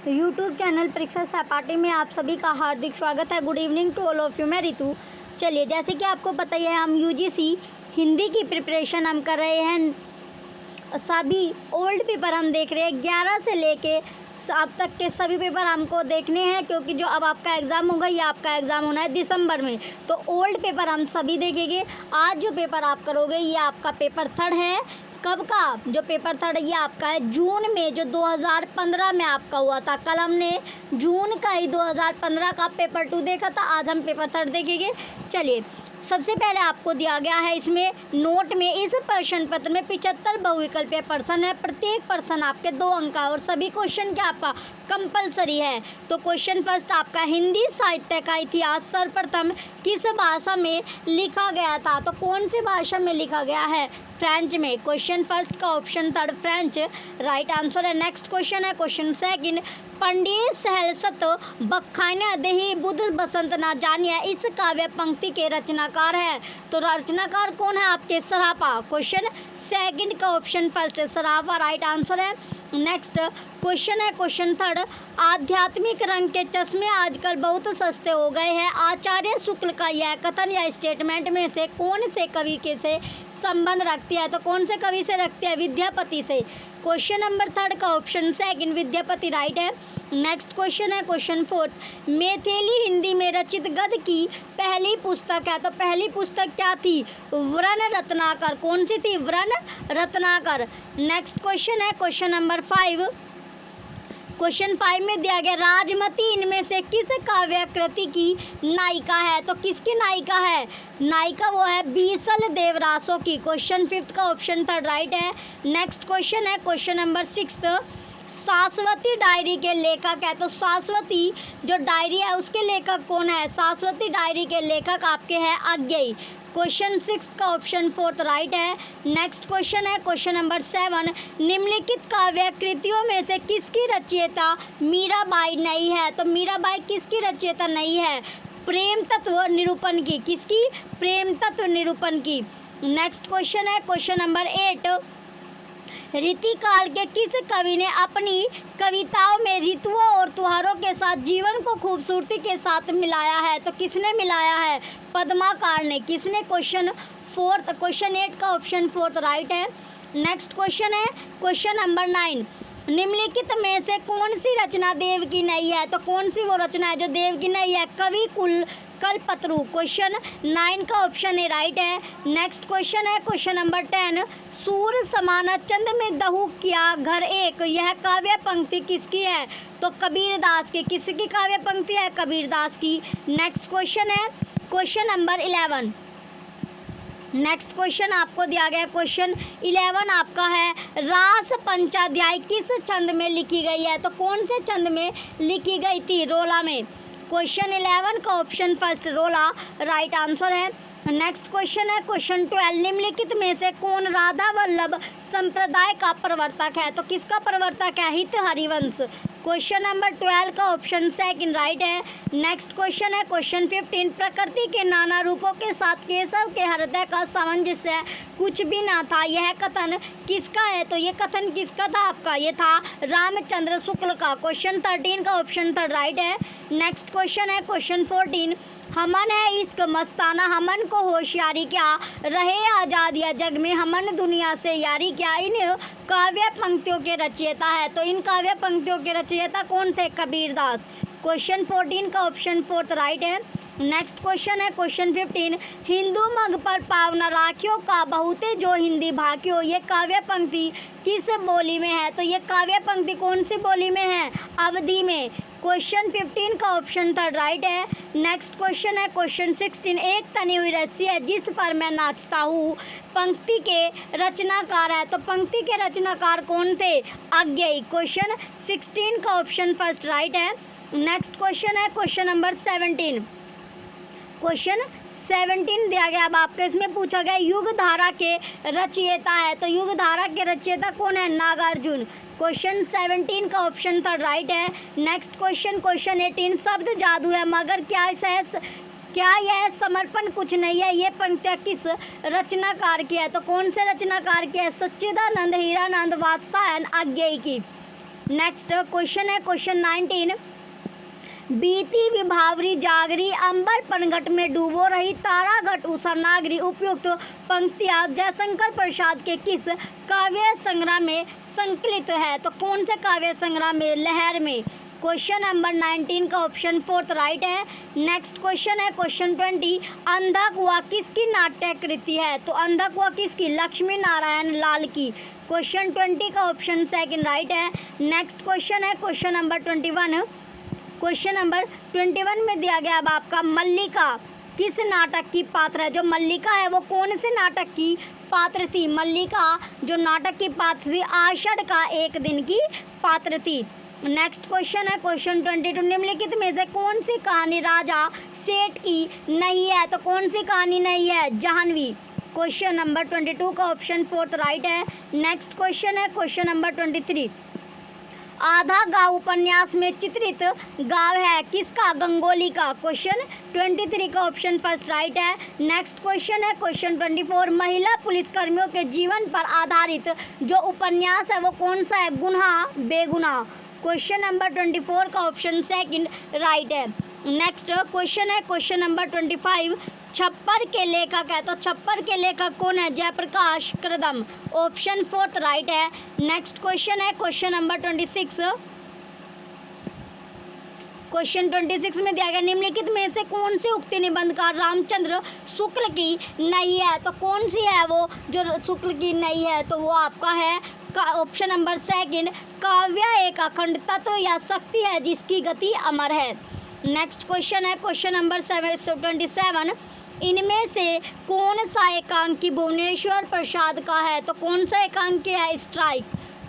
YouTube channel परीक्षा सहपाठी में आप सभी का हार्दिक स्वागत है। Good evening to all of you. मैं रितु। चलिए, जैसे कि आपको पता ही है, हम यूजीसी हिंदी की प्रिपरेशन हम कर रहे हैं। सभी ओल्ड पेपर हम देख रहे हैं, 11 से लेके अब तक के सभी पेपर हमको देखने हैं, क्योंकि जो अब आपका एग्ज़ाम होगा ये आपका एग्ज़ाम होना है दिसंबर में। तो ओल्ड पेपर हम सभी देखेंगे। आज जो पेपर आप करोगे ये आपका पेपर 3 है। कब का जो पेपर 3 ये आपका है जून में, जो 2015 में आपका हुआ था। कल हमने जून का ही 2015 का पेपर 2 देखा था, आज हम पेपर 3 देखेंगे। चलिए, सबसे पहले आपको दिया गया है इसमें नोट में, इस प्रश्न पत्र में 75 बहुविकल्पीय प्रश्न है। प्रत्येक प्रश्न आपके 2 अंक का और सभी क्वेश्चन क्या आपका कंपलसरी है। तो क्वेश्चन फर्स्ट आपका, हिंदी साहित्य का इतिहास सर्वप्रथम किस भाषा में लिखा गया था। तो कौन सी भाषा में लिखा गया है? फ्रेंच में। क्वेश्चन फर्स्ट का ऑप्शन 3 फ्रेंच राइट आंसर है। नेक्स्ट क्वेश्चन है क्वेश्चन सेकंड, पंडित सहलसत बखाने दही बुध बसंत ना जानिए इस काव्य पंक्ति के रचनाकार है। तो रचनाकार कौन है आपके? सराफा। क्वेश्चन सेकंड का ऑप्शन फर्स्ट सराफा राइट आंसर है। नेक्स्ट क्वेश्चन है क्वेश्चन 3, आध्यात्मिक रंग के चश्मे आजकल बहुत सस्ते हो गए हैं। आचार्य शुक्ल का यह कथन या स्टेटमेंट में से कौन से कवि के से संबंध रखती है? तो कौन से कवि से रखती है? विद्यापति से। क्वेश्चन नंबर 3 का ऑप्शन सेकंड विद्यापति राइट है। नेक्स्ट क्वेश्चन है क्वेश्चन 4, मैथिली हिंदी में रचित गद्य की पहली पुस्तक है। तो पहली पुस्तक क्या थी? व्रण रत्नाकर। कौन सी थी? व्रण रत्नाकर। नेक्स्ट क्वेश्चन है क्वेश्चन नंबर 5। क्वेश्चन 5 में दिया गया, राजमती इनमें से किस काव्य कृति की नायिका है? तो किसकी नायिका है? नायिका वो है बीसल देवरासो की। क्वेश्चन 5 का ऑप्शन 3 राइट है। नेक्स्ट क्वेश्चन है क्वेश्चन नंबर 6, सास्वती डायरी के लेखक है। तो सास्वती जो डायरी है उसके लेखक कौन है? सास्वती डायरी के लेखक आपके हैं अज्ञेय। क्वेश्चन 6 का ऑप्शन 4 राइट है। नेक्स्ट क्वेश्चन है क्वेश्चन नंबर 7, निम्नलिखित काव्य कृतियों में से किसकी रचयिता मीराबाई नहीं है? तो मीराबाई किसकी रचयिता नहीं है? प्रेम तत्व निरूपण की। किसकी? प्रेम तत्व निरूपण की। नेक्स्ट क्वेश्चन है क्वेश्चन नंबर 8, रीतिकाल के किस कवि ने अपनी कविताओं में ऋतुओं और त्योहारों के साथ जीवन को खूबसूरती के साथ मिलाया है? तो किसने मिलाया है? पद्माकर ने। किसने? क्वेश्चन 8 का ऑप्शन 4 राइट है। नेक्स्ट क्वेश्चन है क्वेश्चन नंबर 9, निम्नलिखित में से कौन सी रचना देव की नहीं है? तो कौन सी वो रचना है जो देव की नहीं है? कवि कुल कल्पतरु। क्वेश्चन 9 का ऑप्शन ए राइट है। नेक्स्ट क्वेश्चन है क्वेश्चन नंबर 10, सूर समाना चंद में दहु किया घर एक, यह काव्य पंक्ति किसकी है? तो कबीरदास की। किसकी काव्य पंक्ति है? कबीरदास की। नेक्स्ट क्वेश्चन है क्वेश्चन नंबर 11। नेक्स्ट क्वेश्चन आपको दिया गया क्वेश्चन 11 आपका है, रास पंचाध्याय किस छंद में लिखी गई है? तो कौन से छंद में लिखी गई थी? रोला में। क्वेश्चन 11 का ऑप्शन फर्स्ट रोला राइट आंसर है। नेक्स्ट क्वेश्चन है क्वेश्चन 12, निम्नलिखित में से कौन राधा वल्लभ संप्रदाय का प्रवर्तक है? तो किसका प्रवर्तक है? हित हरिवंश। क्वेश्चन नंबर 12 का ऑप्शन सेकंड राइट है। नेक्स्ट क्वेश्चन है क्वेश्चन 15, प्रकृति के नाना रूपों के साथ केशव के हृदय का सामंजस्य कुछ भी ना था, यह कथन किसका है? तो ये कथन किसका था आपका? ये था रामचंद्र शुक्ल का। क्वेश्चन 13 का ऑप्शन 3 राइट है। नेक्स्ट क्वेश्चन है क्वेश्चन 14, हमन है इश्क मस्ताना हमन को होशियारी क्या, रहे आज़ाद या जग में हमन दुनिया से यारी क्या, इन काव्य पंक्तियों के रचयिता है। तो इन काव्य पंक्तियों के रचयिता कौन थे? कबीरदास। क्वेश्चन 14 का ऑप्शन 4 राइट है। नेक्स्ट क्वेश्चन है क्वेश्चन 15, हिंदू मग पर पावना राखियों का बहुते जो हिंदी भाकियो, ये काव्य पंक्ति किस बोली में है? तो ये काव्य पंक्ति कौन सी बोली में है? अवधी में। क्वेश्चन 15 का ऑप्शन 3 राइट है। नेक्स्ट क्वेश्चन है क्वेश्चन 16, एक तनी हुई रस्सी है जिस पर मैं नाचता हूँ, पंक्ति के रचनाकार है। तो पंक्ति के रचनाकार कौन थे? अज्ञेय। क्वेश्चन 16 का ऑप्शन फर्स्ट राइट है। नेक्स्ट क्वेश्चन है क्वेश्चन नंबर 17। क्वेश्चन 17 दिया गया, अब आपके इसमें पूछा गया युग धारा के रचयिता है। तो युग धारा के रचयिता कौन है? नागार्जुन। क्वेश्चन 17 का ऑप्शन 3 राइट है। नेक्स्ट क्वेश्चन 18, शब्द जादू है मगर क्या यह समर्पण कुछ नहीं है, ये पंक्तियाँ किस रचनाकार की है? तो कौन से रचनाकार की है? सच्चिदानंद, हीरानंद, वात्सायन, अज्ञेय की। नेक्स्ट क्वेश्चन है क्वेश्चन 19, बीती विभावरी जागरी अंबर पनघट में डूबो रही तारा घट उषा नागरी। उपयुक्त पंक्तियां जयशंकर प्रसाद के किस काव्य संग्रह में संकलित है? तो कौन से काव्य संग्रह में? लहर में। क्वेश्चन नंबर 19 का ऑप्शन 4 राइट है। नेक्स्ट क्वेश्चन है क्वेश्चन 20, अंधा कुआं किसकी नाट्य कृति है? तो अंधा कुआं किसकी? लक्ष्मी नारायण लाल की। क्वेश्चन 20 का ऑप्शन 2 राइट है। नेक्स्ट क्वेश्चन है क्वेश्चन नंबर 21। क्वेश्चन नंबर 21 में दिया गया अब आपका मल्लिका किस नाटक की पात्र है? जो मल्लिका है वो कौन से नाटक की पात्र थी? मल्लिका जो नाटक की पात्र थी आषाढ़ का एक दिन की पात्र थी। नेक्स्ट क्वेश्चन है क्वेश्चन 22, निम्नलिखित में से कौन सी कहानी राजा सेठ की नहीं है? तो कौन सी कहानी नहीं है? जाह्नवी। क्वेश्चन नंबर 22 का ऑप्शन 4 राइट है। नेक्स्ट क्वेश्चन है क्वेश्चन नंबर 23, आधा गाँव उपन्यास में चित्रित गाँव है किसका? गंगोली का। क्वेश्चन 23 का ऑप्शन 1 राइट है। नेक्स्ट क्वेश्चन है क्वेश्चन 24, महिला पुलिसकर्मियों के जीवन पर आधारित जो उपन्यास है वो कौन सा है? गुनाह बेगुनाह। क्वेश्चन नंबर 24 का ऑप्शन 2 राइट है। नेक्स्ट क्वेश्चन है क्वेश्चन नंबर 25, छप्पर के लेखक है। तो छप्पर के लेखक कौन है? जयप्रकाश कदम। ऑप्शन 4 राइट है। नेक्स्ट क्वेश्चन है क्वेश्चन नंबर 26। क्वेश्चन 26 में दिया गया निम्नलिखित में से कौन सी उक्ति निबंधकार रामचंद्र शुक्ल की नहीं है? तो कौन सी है वो जो शुक्ल की नहीं है? तो वो आपका है ऑप्शन नंबर 2, काव्य एक अखंड तत्व या शक्ति है जिसकी गति अमर है। नेक्स्ट क्वेश्चन है क्वेश्चन नंबर 27, इनमें से कौन सा एकांकी भुवनेश्वर प्रसाद का है? तो कौन सा एकांकी है? स्ट्राइक।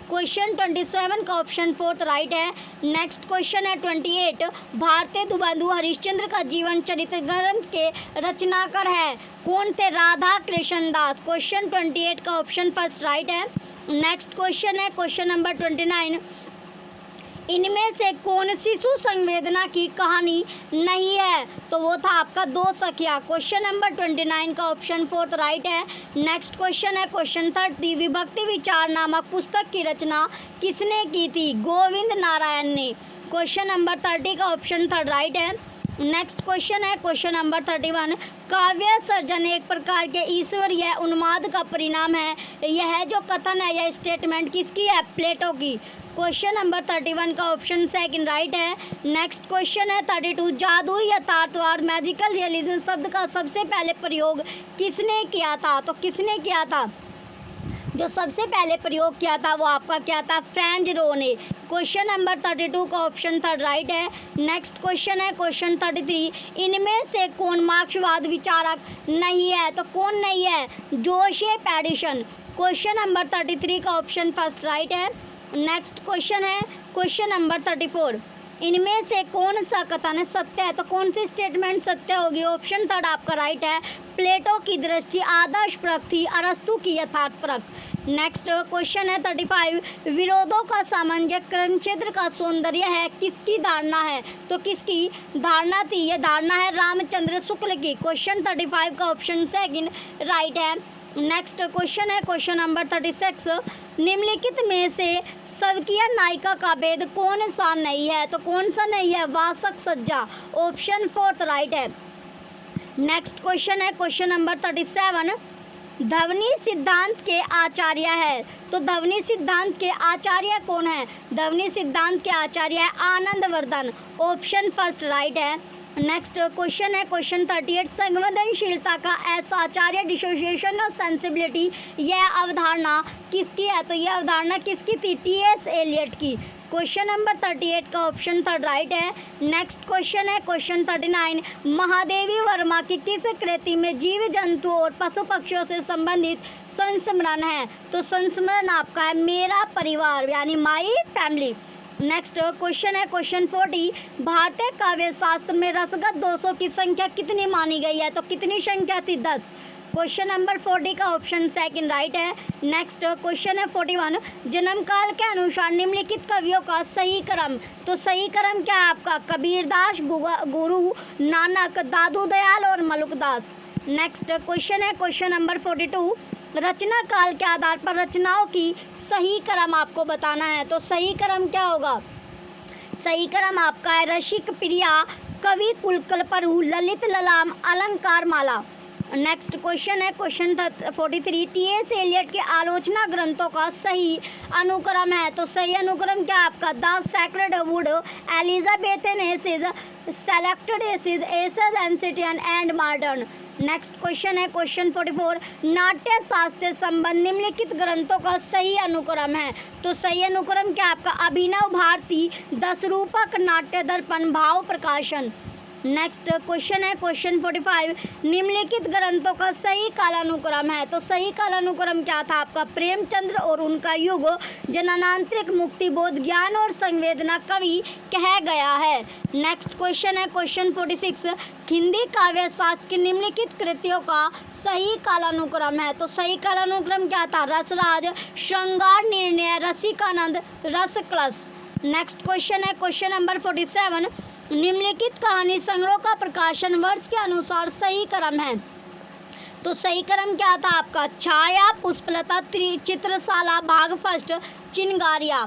क्वेश्चन 27 का ऑप्शन 4 राइट है। नेक्स्ट क्वेश्चन है 28, भारतीय दुबंधु हरिश्चंद्र का जीवन चरित्र ग्रंथ के रचनाकार है कौन थे? राधा कृष्ण दास। क्वेश्चन 28 का ऑप्शन 1 राइट है। नेक्स्ट क्वेश्चन है क्वेश्चन नंबर 29, इनमें से कौन शिशु संवेदना की कहानी नहीं है? तो वो था आपका दो सखिया। क्वेश्चन नंबर 29 का ऑप्शन 4 राइट है। नेक्स्ट क्वेश्चन है क्वेश्चन 30, विभक्ति विचार नामक पुस्तक की रचना किसने की थी? गोविंद नारायण ने। क्वेश्चन नंबर 30 का ऑप्शन 3 राइट है। नेक्स्ट क्वेश्चन है क्वेश्चन नंबर 31, काव्य सर्जन एक प्रकार के ईश्वरीय उन्माद का परिणाम है। यह जो कथन है यह स्टेटमेंट किसकी है? प्लेटो की। क्वेश्चन नंबर 31 का ऑप्शन 2 राइट है। नेक्स्ट क्वेश्चन है 32, जादू यथार्थवाद मैजिकल रियलिज्म शब्द का सबसे पहले प्रयोग किसने किया था? तो किसने किया था? जो सबसे पहले प्रयोग किया था वो आपका क्या था? फ्रेंच रो ने। क्वेश्चन नंबर 32 का ऑप्शन 3 राइट है। नेक्स्ट क्वेश्चन है क्वेश्चन 33, इनमें से कौन मार्क्सवाद विचारक नहीं है? तो कौन नहीं है? Joseph Addison. क्वेश्चन नंबर 33 का ऑप्शन 1 राइट है। नेक्स्ट क्वेश्चन है क्वेश्चन नंबर 34, इनमें से कौन सा कथन सत्य है? तो कौन सी स्टेटमेंट सत्य होगी? ऑप्शन 3 आपका राइट है। प्लेटो की दृष्टि आदर्श परक थी, अरस्तु की यथार्थ परक। नेक्स्ट क्वेश्चन है 35, विरोधों का सामंजस्य क्षेत्र का सौंदर्य है किसकी धारणा है? तो किसकी धारणा थी? यह धारणा है रामचंद्र शुक्ल की। क्वेश्चन 35 का ऑप्शन 2 राइट है। नेक्स्ट क्वेश्चन है क्वेश्चन नंबर 36, निम्नलिखित में से स्वकीय नायिका का भेद कौन सा नहीं है? तो कौन सा नहीं है? वासक सज्जा। ऑप्शन 4 राइट है। नेक्स्ट क्वेश्चन है क्वेश्चन नंबर 37, ध्वनि सिद्धांत के आचार्य है। तो ध्वनि सिद्धांत के आचार्य कौन है? ध्वनि सिद्धांत के आचार्य है आनंदवर्धन। ऑप्शन 1 राइट है। नेक्स्ट क्वेश्चन है क्वेश्चन 38, संवेदनशीलता का ऐसा आचार्य डिसोसिएशन ऑफ सेंसिबिलिटी, यह अवधारणा किसकी है? तो यह अवधारणा किसकी थी? टी.एस. एलियट की। क्वेश्चन नंबर 38 का ऑप्शन 3 राइट है। नेक्स्ट क्वेश्चन है क्वेश्चन 39, महादेवी वर्मा की किस कृति में जीव जंतु और पशु पक्षियों से संबंधित संस्मरण है? तो संस्मरण आपका है मेरा परिवार यानी माई फैमिली। नेक्स्ट क्वेश्चन है क्वेश्चन 40, भारतीय काव्य शास्त्र में रसगत दोषों की संख्या कितनी मानी गई है? तो कितनी संख्या थी? 10। क्वेश्चन नंबर 40 का ऑप्शन 2 राइट है। नेक्स्ट क्वेश्चन है 41, जन्म काल के अनुसार निम्नलिखित कवियों का सही क्रम। तो सही क्रम क्या है आपका? कबीरदास, गुरु नानक, दादू दयाल और मलुकदास। नेक्स्ट क्वेश्चन है क्वेश्चन नंबर 42, रचना काल के आधार पर रचनाओं की सही क्रम आपको बताना है। तो सही क्रम क्या होगा? सही क्रम आपका है रसिक प्रिया, कवि कुलकल्परु, ललित ललाम, अलंकार माला। नेक्स्ट क्वेश्चन है क्वेश्चन 43, टी.एस. एलियट के आलोचना ग्रंथों का सही अनुक्रम है। तो सही अनुक्रम क्या आपका? The sacred wood, Elizabethan essays, selected essays, essays ancient and modern. Next question है क्वेश्चन 44, नाट्य शास्त्र संबंध निम्नलिखित ग्रंथों का सही अनुक्रम है। तो सही अनुक्रम क्या आपका? अभिनव भारती, दस रूपक, नाट्य दर्पण, भाव प्रकाशन। नेक्स्ट क्वेश्चन है क्वेश्चन 45, निम्नलिखित ग्रंथों का सही कालानुक्रम है। तो सही कालानुक्रम क्या था आपका? प्रेमचंद्र और उनका युग, जननांतरिक, मुक्तिबोध, ज्ञान और संवेदना, कवि कह गया है। नेक्स्ट क्वेश्चन है क्वेश्चन 46, हिंदी काव्य शास्त्र की निम्नलिखित कृतियों का सही कालानुक्रम है। तो सही कालानुक्रम क्या था? रसराज, श्रृंगार, निर्णय, रसिकानंद, रसक्लश। नेक्स्ट क्वेश्चन है क्वेश्चन नंबर 47, निम्नलिखित कहानी संग्रह का प्रकाशन वर्ष के अनुसार सही क्रम है। तो सही क्रम क्या था आपका? छाया, पुष्पलता, चित्रशाला, भाग फर्स्ट, चिनगारिया।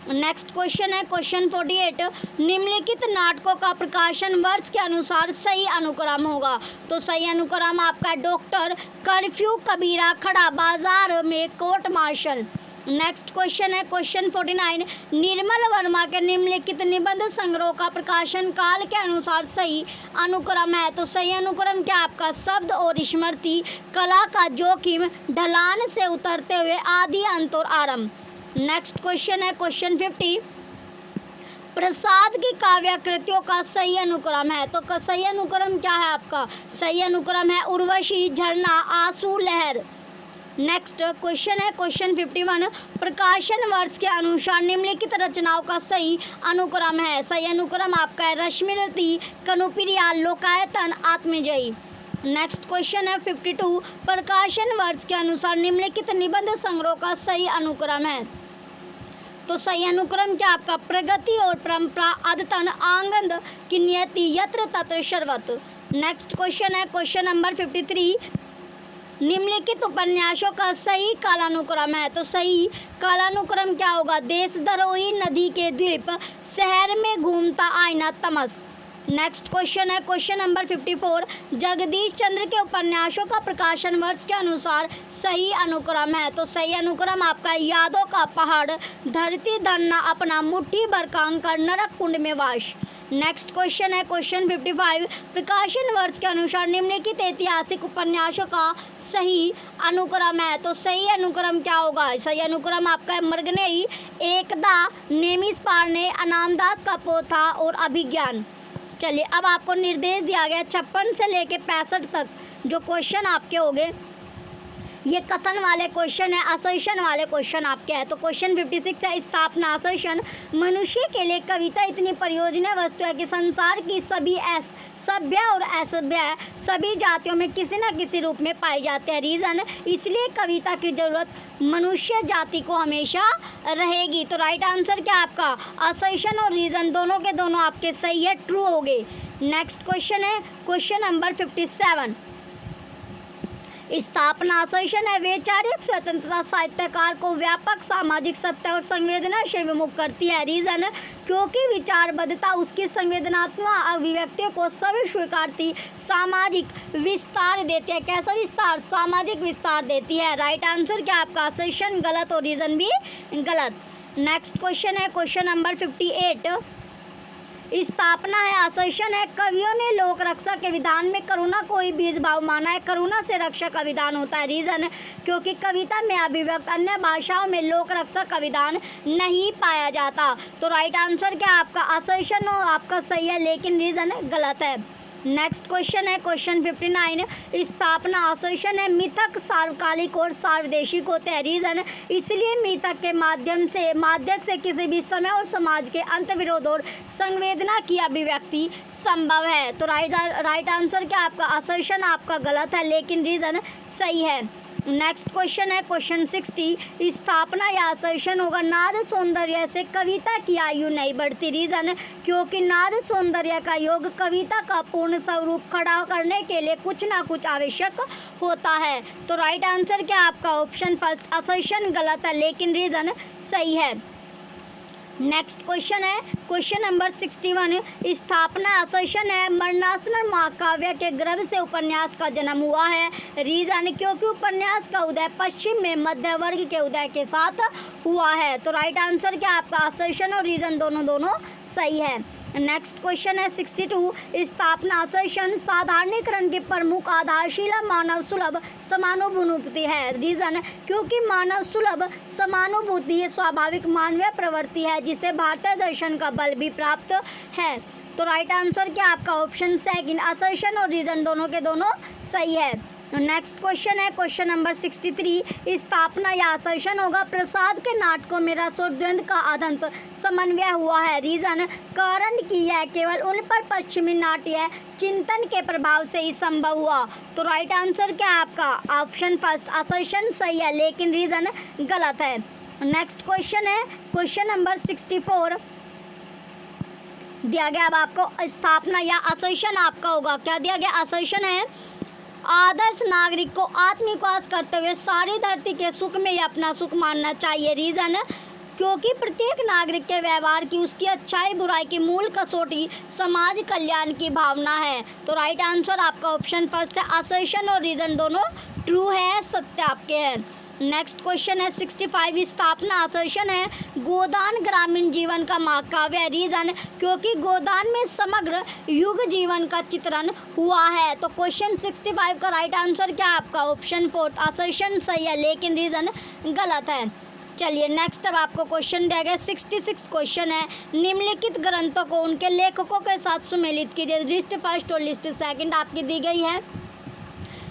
नेक्स्ट क्वेश्चन है क्वेश्चन 48, निम्नलिखित नाटकों का प्रकाशन वर्ष के अनुसार सही अनुक्रम होगा। तो सही अनुक्रम आपका डॉक्टर, कर्फ्यू, कबीरा, खड़ा बाजार में, कोर्ट मार्शल। नेक्स्ट क्वेश्चन है क्वेश्चन 49, निर्मल वर्मा के निम्नलिखित निबंध संग्रह का प्रकाशन काल के अनुसार सही अनुक्रम है। तो सही अनुक्रम क्या आपका? शब्द और स्मृति, कला का जोखिम, ढलान से उतरते हुए, आदि, अंत और आरंभ। नेक्स्ट क्वेश्चन है क्वेश्चन 50, प्रसाद की काव्य कृतियों का सही अनुक्रम है। तो सही अनुक्रम क्या है आपका? सही अनुक्रम है उर्वशी, झरना, आंसू, लहर। नेक्स्ट क्वेश्चन है क्वेश्चन 51, प्रकाशन वर्ष के अनुसार निम्नलिखित रचनाओं का सही अनुक्रम है। सही अनुक्रम आपका है रश्मिरति, कनुप्रिया, लोकायतन, आत्मजयी। नेक्स्ट क्वेश्चन है 52, प्रकाशन वर्ष के अनुसार निम्नलिखित निबंध संग्रह का सही अनुक्रम है। तो सही अनुक्रम क्या आपका? प्रगति और परंपरा, अद्यतन, आंगन की नियति, यत्र तत्र सर्वत्र। नेक्स्ट क्वेश्चन है क्वेश्चन नंबर 53, निम्नलिखित उपन्यासों का सही कालानुक्रम है। तो सही कालानुक्रम क्या होगा? देशद्रोही, नदी के द्वीप, शहर में घूमता आईना, तमस। नेक्स्ट क्वेश्चन है क्वेश्चन नंबर 54, जगदीश चंद्र के उपन्यासों का प्रकाशन वर्ष के अनुसार सही अनुक्रम है। तो सही अनुक्रम आपका यादों का पहाड़, धरती धरना अपना, मुट्ठी भर कंकर, नरक कुंड में वास। नेक्स्ट क्वेश्चन है क्वेश्चन 55, प्रकाशन वर्ष के अनुसार निम्नलिखित ऐतिहासिक उपन्यासों का सही अनुक्रम है। तो सही अनुक्रम क्या होगा? सही अनुक्रम आपका है मृगनेयी, एकदा, नेमिस पारने, अनामदास का पोथा और अभिज्ञान। चलिए अब आपको निर्देश दिया गया 56 से लेके 65 तक जो क्वेश्चन आपके हो गए, ये कथन वाले क्वेश्चन है, असर्शन वाले क्वेश्चन आपके हैं। तो क्वेश्चन 56 है स्थापना असर्शन, मनुष्य के लिए कविता इतनी प्रयोजनीय वस्तु है कि संसार की सभी सभ्य और असभ्य सभी जातियों में किसी न किसी रूप में पाए जाते हैं। रीज़न, इसलिए कविता की ज़रूरत मनुष्य जाति को हमेशा रहेगी। तो राइट आंसर क्या आपका? असर्शन और रीज़न दोनों के दोनों आपके सही है, ट्रू हो गए। नेक्स्ट क्वेश्चन है क्वेश्चन नंबर 57, स्थापना असर्शन है वैचारिक स्वतंत्रता साहित्यकार को व्यापक सामाजिक सत्य और संवेदना से विमुख करती है। रीज़न, क्योंकि विचारबद्धता उसकी संवेदनात्मक अभिव्यक्ति को स्वीकारती सामाजिक विस्तार देती है। कैसा विस्तार? सामाजिक विस्तार देती है। राइट आंसर क्या आपका? असर्शन गलत और रीज़न भी गलत। नेक्स्ट क्वेश्चन है क्वेश्चन नंबर 58, स्थापना है असर्शन है कवियों ने लोक रक्षा के विधान में करुणा को ही बीज भाव माना है, करुणा से रक्षा का विधान होता है। रीज़न, क्योंकि कविता में अभिव्यक्त अन्य भाषाओं में लोक रक्षा का विधान नहीं पाया जाता। तो राइट आंसर क्या आपका? असर्शन आपका सही है, लेकिन रीज़न गलत है। नेक्स्ट क्वेश्चन है क्वेश्चन 59, स्थापना असर्शन है मिथक सार्वकालिक और सार्वदेशिक होते हैं। रीज़न, इसलिए मिथक के माध्यम से किसी भी समय और समाज के अंतर्विरोध और संवेदना की अभिव्यक्ति संभव है। तो राइट आंसर क्या आपका? असर्शन आपका गलत है, लेकिन रीज़न सही है। नेक्स्ट क्वेश्चन है क्वेश्चन 60, स्थापना या असर्शन होगा नाद सौंदर्य से कविता की आयु नहीं बढ़ती। रीज़न, क्योंकि नाद सौंदर्य का योग कविता का पूर्ण स्वरूप खड़ा करने के लिए कुछ ना कुछ आवश्यक होता है। तो राइट आंसर क्या आपका ऑप्शन फर्स्ट असर्शन गलत है, लेकिन रीज़न सही है। नेक्स्ट क्वेश्चन है क्वेश्चन नंबर 61, स्थापना असर्शन है मरणासन महाकाव्य के गर्भ से उपन्यास का जन्म हुआ है। रीज़न, क्योंकि उपन्यास का उदय पश्चिम में मध्य वर्ग के उदय के साथ हुआ है। तो राइट आंसर क्या आपका असर्शन और रीज़न दोनों सही है। नेक्स्ट क्वेश्चन है 62, स्थापना असर्शन साधारणीकरण की प्रमुख आधारशिला मानव सुलभ समानुभूति है। रीज़न, क्योंकि मानव सुलभ समानुभूति स्वाभाविक मानवीय प्रवृत्ति है जिसे भारतीय दर्शन का बल भी प्राप्त है। तो राइट आंसर क्या आपका ऑप्शन सेकंड असर्शन और रीज़न दोनों के दोनों सही है। नेक्स्ट क्वेश्चन है क्वेश्चन नंबर 63, स्थापना या असर्शन होगा प्रसाद के नाटकों में रसोद्वंद का अदंत समन्वय हुआ है। रीज़न, कारण कि यह केवल उन पर पश्चिमी नाट्य चिंतन के प्रभाव से ही संभव हुआ। तो राइट आंसर क्या आपका ऑप्शन फर्स्ट असर्शन सही है, लेकिन रीज़न गलत है। नेक्स्ट क्वेश्चन है क्वेश्चन नंबर 64, दिया गया अब आपको स्थापना या असर्शन आपका होगा क्या दिया गया। असर्शन है आदर्श नागरिक को आत्मविश्वास करते हुए सारी धरती के सुख में ही अपना सुख मानना चाहिए। रीज़न, क्योंकि प्रत्येक नागरिक के व्यवहार की उसकी अच्छाई बुराई की मूल कसौटी समाज कल्याण की भावना है। तो राइट आंसर आपका ऑप्शन फर्स्ट है असर्शन और रीज़न दोनों ट्रू है, सत्य आपके हैं। नेक्स्ट क्वेश्चन है 65, स्थापना असर्शन है गोदान ग्रामीण जीवन का महाकाव्य है। रीज़न, क्योंकि गोदान में समग्र युग जीवन का चित्रण हुआ है। तो क्वेश्चन 65 का राइट आंसर क्या आपका ऑप्शन फोर्थ असर्शन सही है, लेकिन रीज़न गलत है। चलिए नेक्स्ट अब आपको क्वेश्चन दिया गया 66 क्वेश्चन है निम्नलिखित ग्रंथों को उनके लेखकों के साथ सुमेलित कीजिए। लिस्ट फर्स्ट और लिस्ट सेकंड आपकी दी गई है।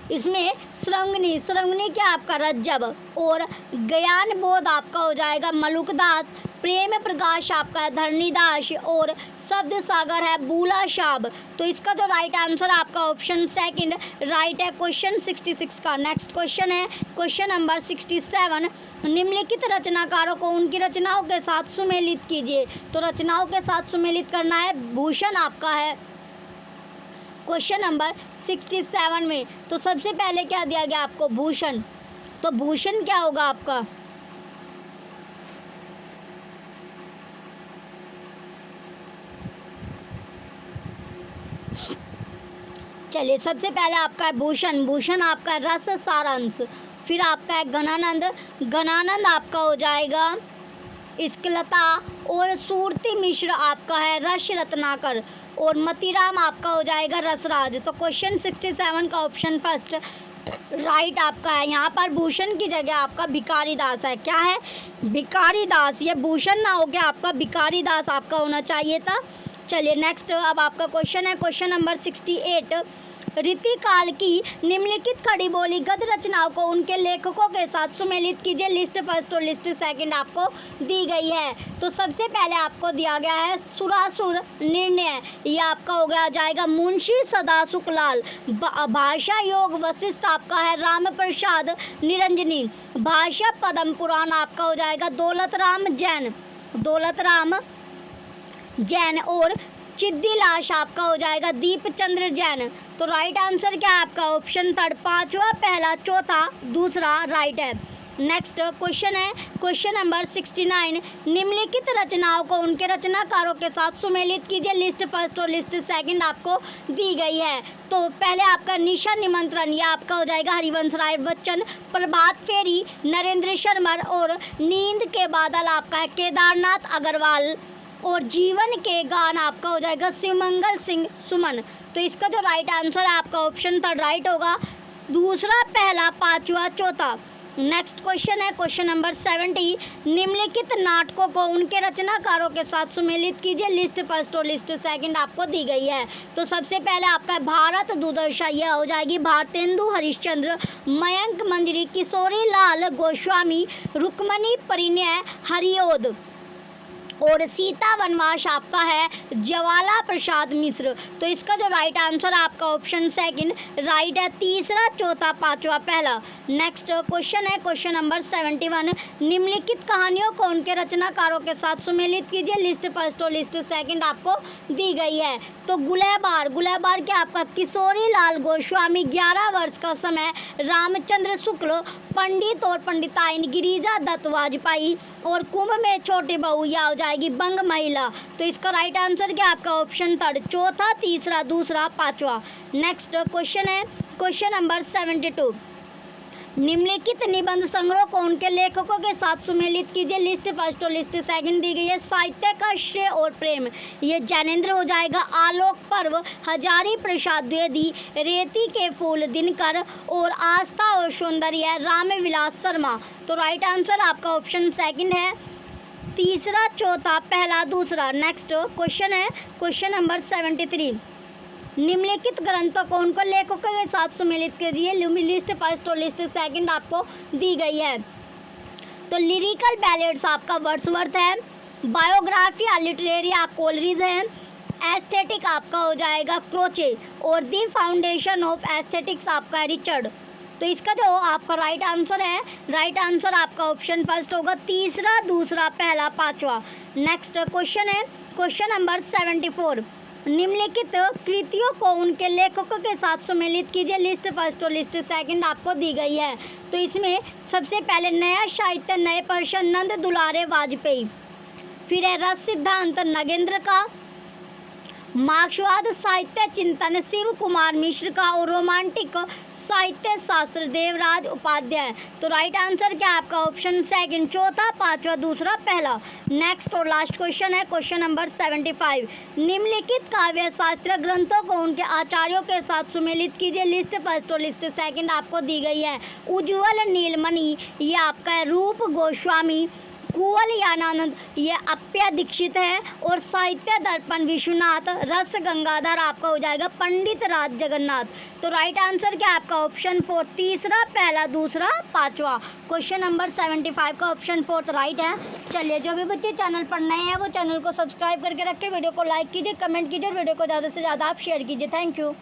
इसमें श्रृंगनी क्या आपका रज्जब और ज्ञान बोध आपका हो जाएगा मलुकदास, प्रेम प्रकाश आपका है धरणीदास और शब्द सागर है बूला शाब। तो इसका जो राइट आंसर आपका ऑप्शन सेकंड राइट है क्वेश्चन 66 का। नेक्स्ट क्वेश्चन है क्वेश्चन नंबर 67, निम्नलिखित रचनाकारों को उनकी रचनाओं के साथ सुमेलित कीजिए। तो रचनाओं के साथ सुमेलित करना है भूषण आपका है क्वेश्चन नंबर 67 में। तो सबसे पहले क्या दिया गया आपको भूषण, तो भूषण क्या होगा आपका चलिए सबसे पहले आपका है भूषण आपका है रस सारांश, फिर आपका है घनानंद आपका हो जाएगा इस्कलता और सूरती मिश्र आपका है रस रत्नाकर और मतीराम आपका हो जाएगा रसराज। तो क्वेश्चन 67 का ऑप्शन फर्स्ट राइट आपका है। यहाँ पर भूषण की जगह आपका भिखारी दास है। क्या है भिखारी दास, ये भूषण ना हो गया आपका भिखारी दास आपका होना चाहिए था। चलिए नेक्स्ट अब आपका क्वेश्चन है क्वेश्चन नंबर 68, रीतिकाल की निम्नलिखित खड़ी बोली गद्य रचनाओं को उनके लेखकों के साथ सुमेलित कीजिए। लिस्ट फर्स्ट और लिस्ट सेकंड आपको दी गई है। तो सबसे पहले आपको दिया गया है सुरासुर निर्णय, ये आपका हो गया जाएगा मुंशी सदा सुखलाल। भाषा योग वशिष्ठ आपका है राम प्रसाद निरंजनी। भाषा पद्म पुराण आपका हो जाएगा दौलत राम जैन और चिद्दीलाश आपका हो जाएगा दीपचंद्र जैन। तो राइट आंसर क्या है आपका ऑप्शन थर्ड, पांचवा पहला चौथा दूसरा राइट है। नेक्स्ट क्वेश्चन है क्वेश्चन नंबर 69, निम्नलिखित रचनाओं को उनके रचनाकारों के साथ सुमेलित कीजिए। लिस्ट फर्स्ट और लिस्ट सेकंड आपको दी गई है। तो पहले आपका निशा निमंत्रण यह आपका हो जाएगा हरिवंश राय बच्चन। प्रभात फेरी नरेंद्र शर्मा और नींद के बादल आपका है केदारनाथ अग्रवाल और जीवन के गान आपका हो जाएगा शिवमंगल सिंह सुमन। तो इसका जो राइट आंसर है आपका ऑप्शन थर्ड राइट होगा, दूसरा पहला पांचवा चौथा। नेक्स्ट क्वेश्चन है क्वेश्चन नंबर 70, निम्नलिखित नाटकों को उनके रचनाकारों के साथ सुमेलित कीजिए। लिस्ट फर्स्ट और लिस्ट सेकंड आपको दी गई है। तो सबसे पहले आपका भारत दुर्दशा यह हो जाएगी भारतेंदु हरिश्चंद्र, मयंक मंजरी, किशोरी लाल गोस्वामी, रुक्मणी परिणय हरिओद और सीता वनवास आपका है ज्वाला प्रसाद मिश्र। तो इसका जो राइट आंसर आपका ऑप्शन सेकंड राइट है, तीसरा, चौथा, पांचवा, पहला। नेक्स्ट क्वेश्चन है क्वेश्चन नंबर 71, निम्नलिखित कहानियों को उनके रचनाकारों के साथ सुमेलित कीजिए। लिस्ट फर्स्ट और लिस्ट सेकंड आपको दी गई है। तो गुलहबार, गुलहबार क्या आपका किशोरी लाल गोस्वामी, 11 वर्ष का समय, रामचंद्र शुक्ल, पंडित और पंडिताइन गिरिजा दत्त वाजपेयी, और कुंभ में छोटी बहू या हो जाएगी बंग महिला। तो इसका राइट आंसर क्या आपका ऑप्शन थर्ड, चौथा, तीसरा, दूसरा, पांचवा। नेक्स्ट क्वेश्चन है क्वेश्चन नंबर 72, निम्नलिखित निबंध संग्रह को उनके लेखकों के साथ सुमेलित कीजिए। लिस्ट फर्स्ट और लिस्ट सेकंड दी गई है। साहित्य का श्रेय और प्रेम, ये ज्ञानेंद्र हो जाएगा। आलोक पर्व, हजारी प्रसाद द्विवेदी, रेती के फूल दिनकर, और आस्था और सौंदर्य रामविलास शर्मा। तो राइट आंसर आपका ऑप्शन सेकंड है, तीसरा, चौथा, पहला, दूसरा। नेक्स्ट क्वेश्चन है क्वेश्चन नंबर 73, निम्नलिखित ग्रंथों को उनको लेखकों के साथ सुमेलित कीजिए। लिस्ट फर्स्ट और लिस्ट सेकंड आपको दी गई है। तो लिरिकल बैलेड्स आपका वर्ड्सवर्थ है, बायोग्राफी लिटरेरी कोलरिज है, एस्थेटिक आपका हो जाएगा क्रोचे, और दी फाउंडेशन ऑफ एस्थेटिक्स आपका है रिचर्ड। तो इसका जो आपका राइट आंसर है, राइट आंसर आपका ऑप्शन फर्स्ट होगा, तीसरा, दूसरा, पहला, पांचवा। नेक्स्ट क्वेश्चन है क्वेश्चन नंबर 74, निम्नलिखित कृतियों को उनके लेखकों के साथ सुमेलित कीजिए। लिस्ट फर्स्ट और लिस्ट सेकंड आपको दी गई है। तो इसमें सबसे पहले नया साहित्य, नए पर्सन, नंद दुलारे वाजपेयी, फिर है रस सिद्धांत नगेंद्र का, मार्क्सवाद साहित्य चिंतन शिव कुमार मिश्र का, और रोमांटिक साहित्य शास्त्र देवराज उपाध्याय। तो राइट आंसर क्या आपका ऑप्शन सेकंड, चौथा, पांचवा, दूसरा, पहला। नेक्स्ट और लास्ट क्वेश्चन है क्वेश्चन नंबर 75, निम्नलिखित काव्य शास्त्र ग्रंथों को उनके आचार्यों के साथ सुमेलित कीजिए। लिस्ट फर्स्ट और लिस्ट सेकंड आपको दी गई है। उज्ज्वल नीलमणि, ये आपका है रूप गोस्वामी, कुवल यानानंद, ये अप्या दीक्षित है, और साहित्य दर्पण विश्वनाथ, रस गंगाधर आपका हो जाएगा पंडित राज जगन्नाथ। तो राइट आंसर क्या आपका ऑप्शन 4, तीसरा, पहला, दूसरा, पांचवा। क्वेश्चन नंबर 75 का ऑप्शन 4 राइट है। चलिए, जो भी बच्चे चैनल पर नए हैं वो चैनल को सब्सक्राइब करके रखें, वीडियो को लाइक कीजिए, कमेंट कीजिए, और वीडियो को ज़्यादा से ज़्यादा आप शेयर कीजिए। Thank you.